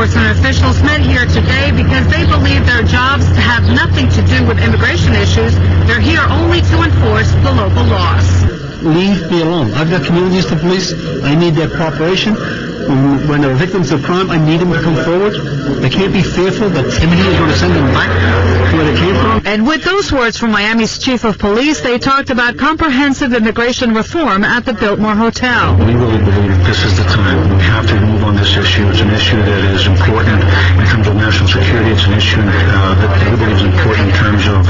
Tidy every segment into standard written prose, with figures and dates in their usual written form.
enforcement officials met here today because they believe their jobs have nothing to do with immigration issues. They're here only to enforce the local laws. Leave me alone. I've got communities to police. I need their cooperation. When they're victims of crime, I need them to come forward. They can't be fearful that timidity is going to send them back to where they came from. And with those words from Miami's chief of police, they talked about comprehensive immigration reform at the Biltmore Hotel. We really believe this is the time. We have to move on this issue. It's an issue that is important in terms of national security. It's an issue that we believe is important in terms of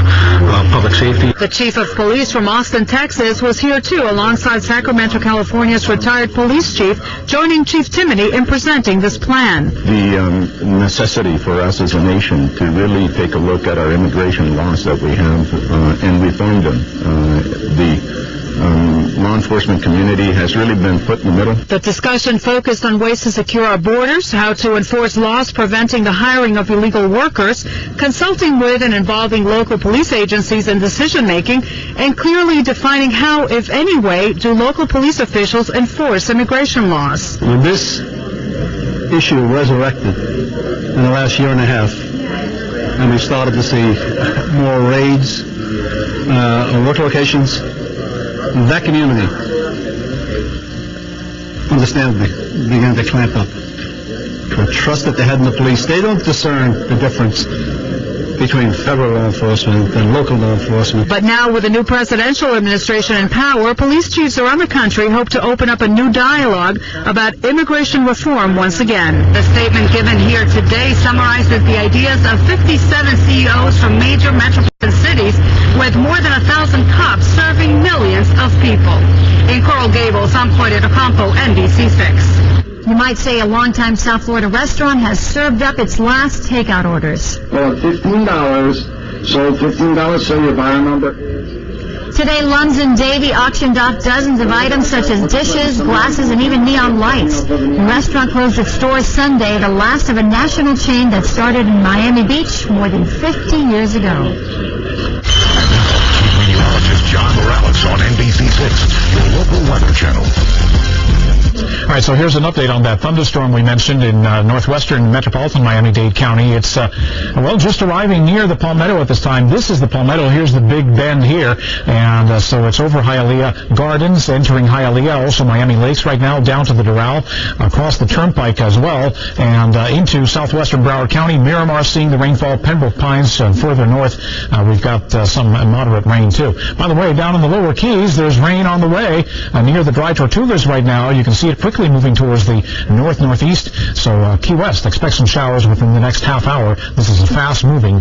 public safety. The chief of police from Austin, Texas, was here too, alongside Sacramento, California's retired police chief, joining Chief Timoney in presenting this plan. The necessity for us as a nation to really take a look at our immigration laws that we have and reform them. The law enforcement community has really been put in the middle. The discussion focused on ways to secure our borders, how to enforce laws preventing the hiring of illegal workers, consulting with and involving local police agencies in decision-making, and clearly defining how, if any way, do local police officials enforce immigration laws. When this issue resurrected in the last year and a half, and we started to see more raids on work locations, that community, understandably, began to clamp up. The trust that they had in the police, they don't discern the difference between federal law enforcement and local law enforcement. But now, with the new presidential administration in power, police chiefs around the country hope to open up a new dialogue about immigration reform once again. The statement given here today summarizes the ideas of 57 CEOs from major metropolitan cities with more than 1,000 cops serving millions of people. In Coral Gables, I'm Corey Ocampo, NBC6. You might say a longtime South Florida restaurant has served up its last takeout orders. Well, $15, sold $15, so your buyer number. Today, Lunds and Davy auctioned off dozens of items such as dishes, glasses, and even neon lights. The restaurant closed its doors Sunday, the last of a national chain that started in Miami Beach more than 50 years ago. Meteorologist John Morales on NBC6, your local weather channel. All right, so here's an update on that thunderstorm we mentioned in northwestern metropolitan Miami-Dade County. It's, just arriving near the Palmetto at this time. This is the Palmetto. Here's the Big Bend here. And so it's over Hialeah Gardens, entering Hialeah, also Miami Lakes right now, down to the Doral, across the Turnpike as well, and into southwestern Broward County. Miramar seeing the rainfall. Pembroke Pines further north. We've got some moderate rain, too. By the way, down in the lower Keys, there's rain on the way near the Dry Tortugas right now. You can see it quickly moving towards the north-northeast. So Key West, expect some showers within the next half hour. This is a fast-moving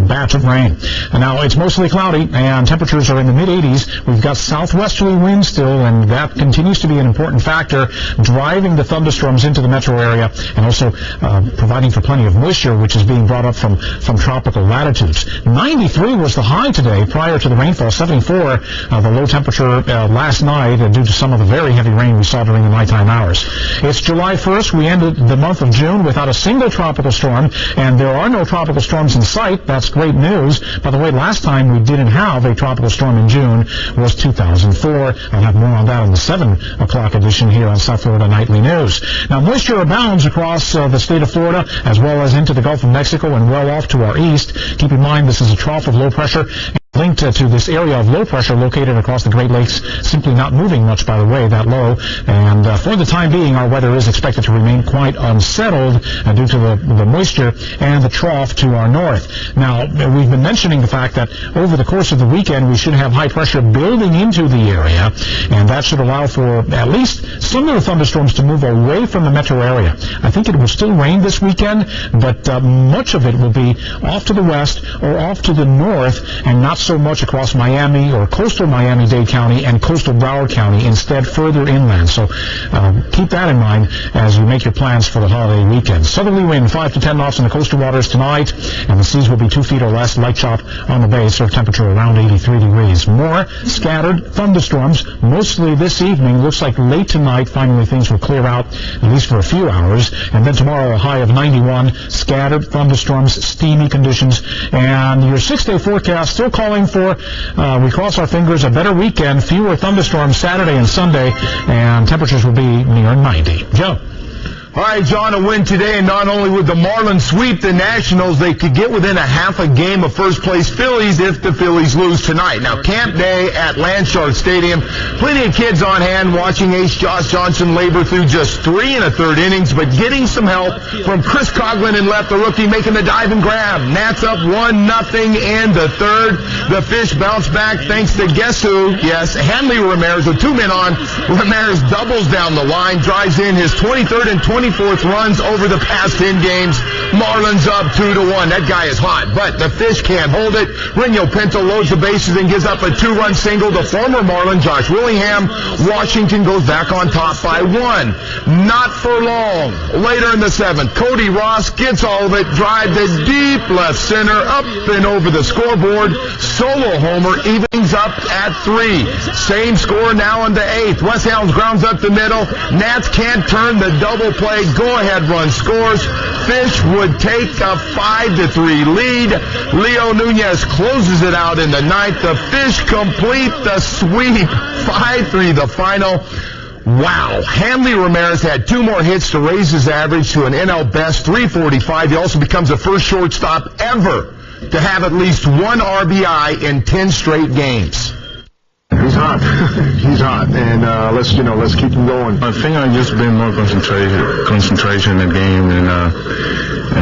batch of rain. And now it's mostly cloudy, and temperatures are in the mid-80s. We've got southwesterly winds still, and that continues to be an important factor, driving the thunderstorms into the metro area, and also providing for plenty of moisture, which is being brought up from tropical latitudes. 93 was the high today prior to the rainfall. 74 the low temperature last night due to some of the very heavy rain we saw during the nighttime hours. It's July 1st. We ended the month of June without a single tropical storm, and there are no tropical storms in sight. That's great news. By the way, last time we didn't have a tropical storm in June was 2004. I'll have more on that in the 7 o'clock edition here on South Florida Nightly News. Now, moisture abounds across the state of Florida as well as into the Gulf of Mexico and well off to our east. Keep in mind this is a trough of low pressure linked to this area of low pressure located across the Great Lakes, simply not moving much, by the way, that low. And for the time being, our weather is expected to remain quite unsettled due to the moisture and the trough to our north. Now, we've been mentioning the fact that over the course of the weekend, we should have high pressure building into the area, and that should allow for at least some of the thunderstorms to move away from the metro area. I think it will still rain this weekend, but much of it will be off to the west or off to the north, and not so much across Miami or coastal Miami-Dade County and coastal Broward County, instead further inland. So keep that in mind as you make your plans for the holiday weekend. Southerly wind 5 to 10 knots in the coastal waters tonight, and the seas will be 2 feet or less. Light chop on the bay, surf temperature around 83 degrees. More scattered thunderstorms mostly this evening. Looks like late tonight finally things will clear out, at least for a few hours, and then tomorrow a high of 91. Scattered thunderstorms, steamy conditions, and your 6-day forecast still calling for, we cross our fingers, a better weekend, fewer thunderstorms Saturday and Sunday, and temperatures will be near 90. Joe. All right, John, a win today, and not only would the Marlins sweep the Nationals, they could get within a half a game of first-place Phillies if the Phillies lose tonight. Now, camp day at Landshark Stadium, plenty of kids on hand watching ace Josh Johnson labor through just 3 1/3 innings, but getting some help from Chris Coughlin in left, the rookie, making the dive and grab. Nats up 1-0 in the third. The Fish bounce back thanks to guess who? Yes, Hanley Ramirez with 2 men on. Ramirez doubles down the line, drives in his 23rd and 24th runs over the past 10 games. Marlins up 2-1. That guy is hot, but the Fish can't hold it. Reno Pinto loads the bases and gives up a 2-run single to former Marlin Josh Willingham. Washington goes back on top by 1. Not for long. Later in the 7th, Cody Ross gets all of it, drive to deep left center, up and over the scoreboard. Solo homer, evens up at 3. Same score now in the 8th. Wes Helms grounds up the middle. Nats can't turn the double play. Go-ahead run scores. Fish would take a 5-3 lead. Leo Nunez closes it out in the 9th. The Fish complete the sweep. 5-3 the final. Wow. Hanley Ramirez had 2 more hits to raise his average to an NL best 345. He also becomes the first shortstop ever to have at least 1 RBI in 10 straight games. He's hot. He's hot. And let's keep him going. I think I just been more concentration in the game, and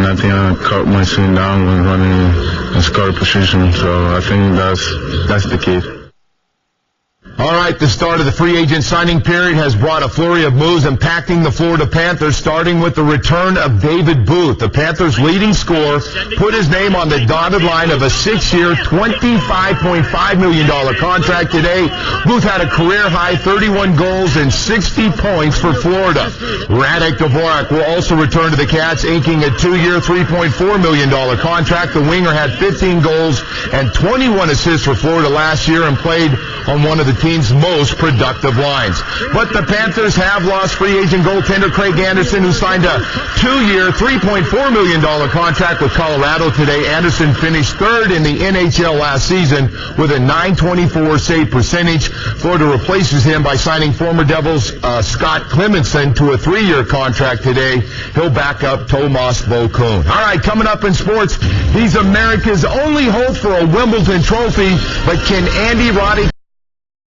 I think I caught my swing down when running in score position. So I think that's the key. All right, the start of the free agent signing period has brought a flurry of moves impacting the Florida Panthers, starting with the return of David Booth. The Panthers' leading scorer put his name on the dotted line of a 6-year, $25.5 million contract today. Booth had a career-high 31 goals and 60 points for Florida. Radek Dvorak will also return to the Cats, inking a 2-year, $3.4 million contract. The winger had 15 goals and 21 assists for Florida last year and played on one of the team's most productive lines. But the Panthers have lost free agent goaltender Craig Anderson, who signed a 2-year, $3.4 million contract with Colorado today. Anderson finished 3rd in the NHL last season with a .924 save percentage. Florida replaces him by signing former Devils Scott Clemenson to a 3-year contract today. He'll back up Tomas Vokoun. All right, coming up in sports, he's America's only hope for a Wimbledon trophy, but can Andy Roddick